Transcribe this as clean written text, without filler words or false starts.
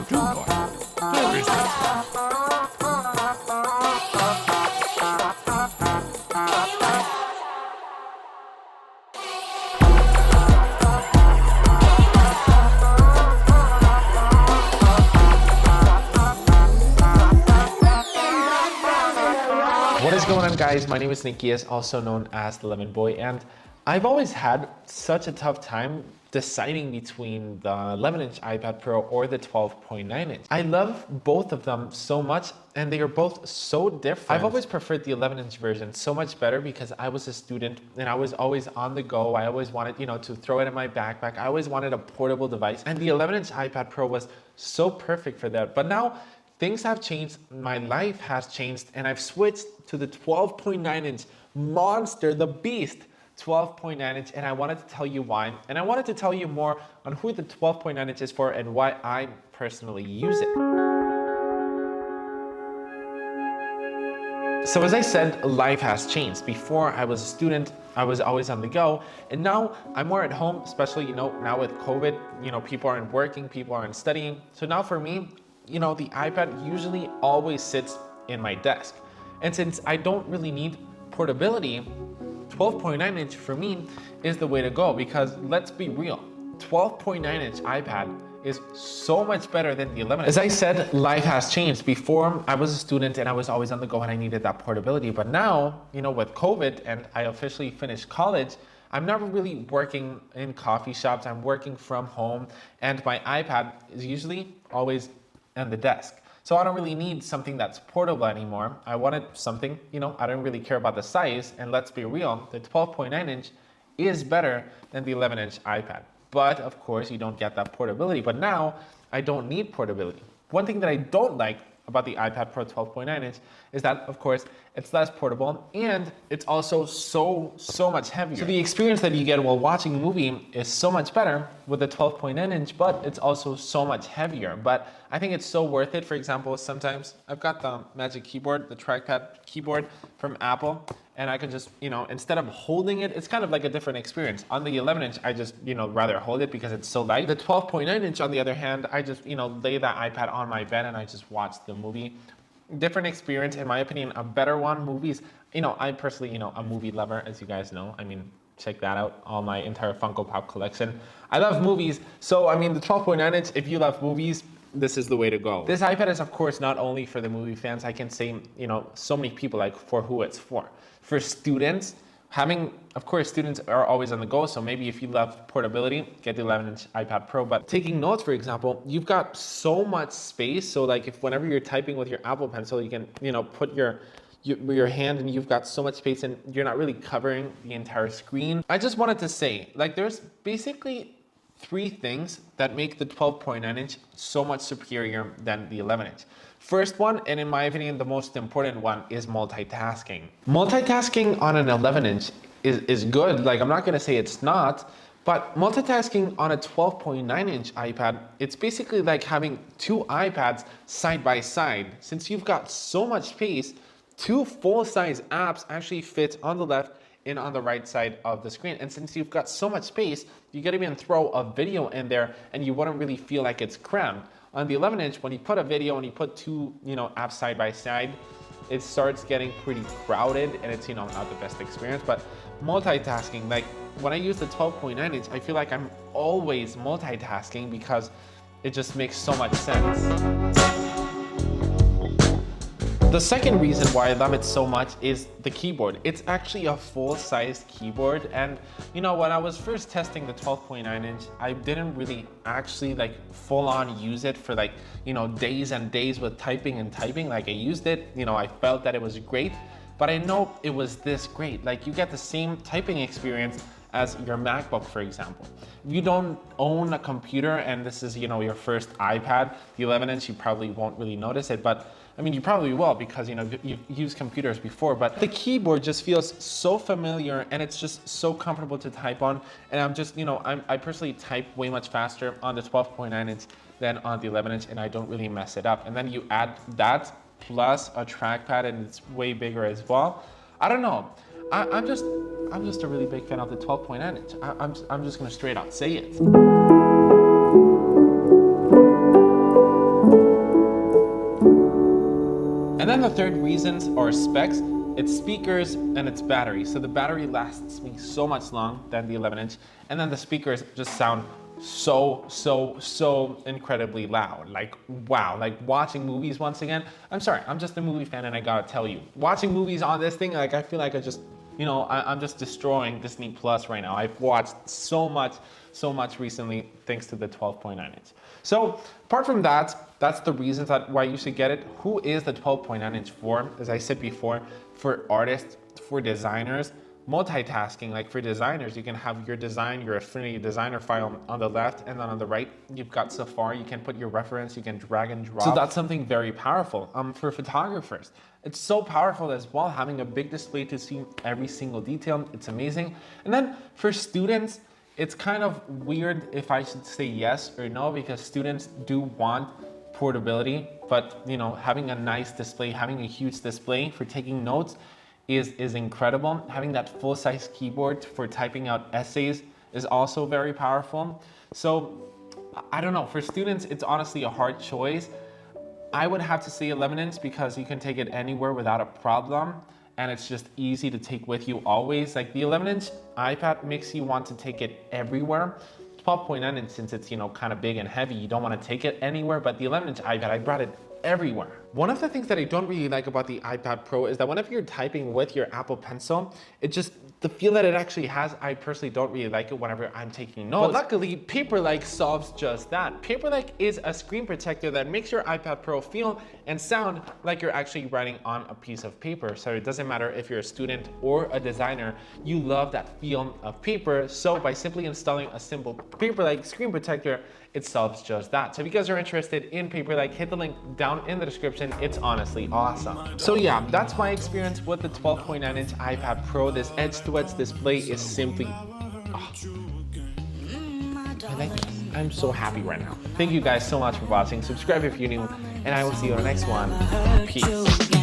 What is going on, guys? My name is Elías, also known as the Lemon Boy, and I've always had such a tough time deciding between the 11-inch iPad Pro or the 12.9-inch. I love both of them so much, and they are both so different. I've always preferred the 11-inch version so much better because I was a student and I was always on the go. I always wanted, to throw it in my backpack. I always wanted a portable device, and the 11-inch iPad Pro was so perfect for that. But now things have changed, my life has changed, and I've switched to the 12.9-inch monster, the beast, 12.9-inch, and I wanted to tell you why. And I wanted to tell you more on who the 12.9-inch is for and why I personally use it. So as I said, life has changed. Before I was a student, I was always on the go, and now I'm more at home, especially, now with COVID, people aren't working, people aren't studying. So now for me, the iPad usually always sits in my desk. And since I don't really need portability, 12.9-inch for me is the way to go, because let's be real, 12.9-inch iPad is so much better than the 11. As I said, life has changed. Before, I was a student and I was always on the go and I needed that portability. But now, with COVID and I officially finished college, I'm not really working in coffee shops. I'm working from home, and my iPad is usually always on the desk. So I don't really need something that's portable anymore. I wanted something, I don't really care about the size, and let's be real, the 12.9-inch is better than the 11-inch iPad. But of course, you don't get that portability. But now, I don't need portability. One thing that I don't like about the iPad Pro 12.9-inch is that, of course, it's less portable, and it's also so much heavier. So the experience that you get while watching a movie is so much better with the 12.9-inch, but it's also so much heavier. But I think it's so worth it. For example, sometimes I've got the Magic Keyboard, the trackpad keyboard from Apple, and I can just, instead of holding it, it's kind of like a different experience. On the 11-inch, I just, rather hold it because it's so light. The 12.9-inch, on the other hand, I just, lay that iPad on my bed and I just watch the movie. Different experience, in my opinion, a better one. Movies, I'm personally, a movie lover, as you guys know. Check that out, all my entire Funko Pop collection. I love movies, so the 12.9-inch, if you love movies, this is the way to go. This iPad is, of course, not only for the movie fans. I can say, so many people, like, for who it's for. For students, of course, students are always on the go, so maybe if you love portability, get the 11-inch iPad Pro. But taking notes, for example, you've got so much space, so like whenever you're typing with your Apple Pencil, you can, put your hand, and you've got so much space and you're not really covering the entire screen. I just wanted to say, there's basically 3 things that make the 12.9-inch so much superior than the 11-inch. First one, and in my opinion, the most important one, is multitasking. Multitasking on an 11-inch is good. I'm not gonna say it's not, but multitasking on a 12.9-inch iPad, it's basically like having 2 iPads side by side. Since you've got so much space, 2 full-size apps actually fit on the left and on the right side of the screen. And since you've got so much space, you could even throw a video in there and you wouldn't really feel like it's crammed. On the 11-inch, when you put a video and you put 2, apps side by side, it starts getting pretty crowded, and it's, not the best experience. But multitasking, when I use the 12.9-inch, I feel like I'm always multitasking because it just makes so much sense. The second reason why I love it so much is the keyboard. It's actually a full-sized keyboard, and when I was first testing the 12.9-inch, I didn't really actually full-on use it for days and days with typing and typing. I used it, I felt that it was great, but I know it was this great. You get the same typing experience as your MacBook, for example. If you don't own a computer and this is, your first iPad, the 11-inch, you probably won't really notice it, but you probably will because, you've used computers before, but the keyboard just feels so familiar and it's just so comfortable to type on. And I'm just, I personally type way much faster on the 12.9-inch than on the 11-inch, and I don't really mess it up. And then you add that plus a trackpad and it's way bigger as well. I don't know. I'm just a really big fan of the 12.9-inch. I'm just gonna straight out say it. And then the third reasons or specs, it's speakers and it's battery. So the battery lasts me so much longer than the 11-inch, and then the speakers just sound so incredibly loud. Like, wow, like watching movies once again. I'm sorry, I'm just a movie fan and I gotta tell you, watching movies on this thing, like I feel like I just, you know, I'm just destroying Disney Plus right now. I've watched so much recently thanks to the 12.9 inch. So apart from that, that's the reasons why you should get it. Who is the 12.9 inch for? As I said before, for artists, for designers, multitasking. Like for designers, you can have your design, your Affinity designer file on the left, and then on the right, you've got Safari. You can put your reference, you can drag and drop. So that's something very powerful. For photographers, it's so powerful as well, having a big display to see every single detail. It's amazing. And then for students, it's kind of weird if I should say yes or no, because students do want portability, but you know, having a nice display, having a huge display for taking notes is incredible. Having that full-size keyboard for typing out essays is also very powerful. So I don't know, for students, it's honestly a hard choice. I would have to say 11-inch because you can take it anywhere without a problem, and it's just easy to take with you always. Like the 11-inch iPad makes you want to take it everywhere. 12.9 inch, since it's, you know, kind of big and heavy, you don't want to take it anywhere, but the 11-inch iPad, I brought it everywhere. One of the things that I don't really like about the iPad Pro is that whenever you're typing with your Apple Pencil, it just, the feel that it actually has, I personally don't really like it whenever I'm taking notes. But luckily, Paperlike solves just that. Paperlike is a screen protector that makes your iPad Pro feel and sound like you're actually writing on a piece of paper. So it doesn't matter if you're a student or a designer, you love that feel of paper. So by simply installing a simple Paperlike screen protector, it solves just that. So if you guys are interested in Paperlike, hit the link down in the description. It's honestly awesome. So yeah, that's my experience with the 12.9 inch iPad Pro. This edge-to-edge display is simply, oh, I like it. I'm so happy right now. Thank you guys so much for watching. Subscribe if you're new, and I will see you on the next one. Peace.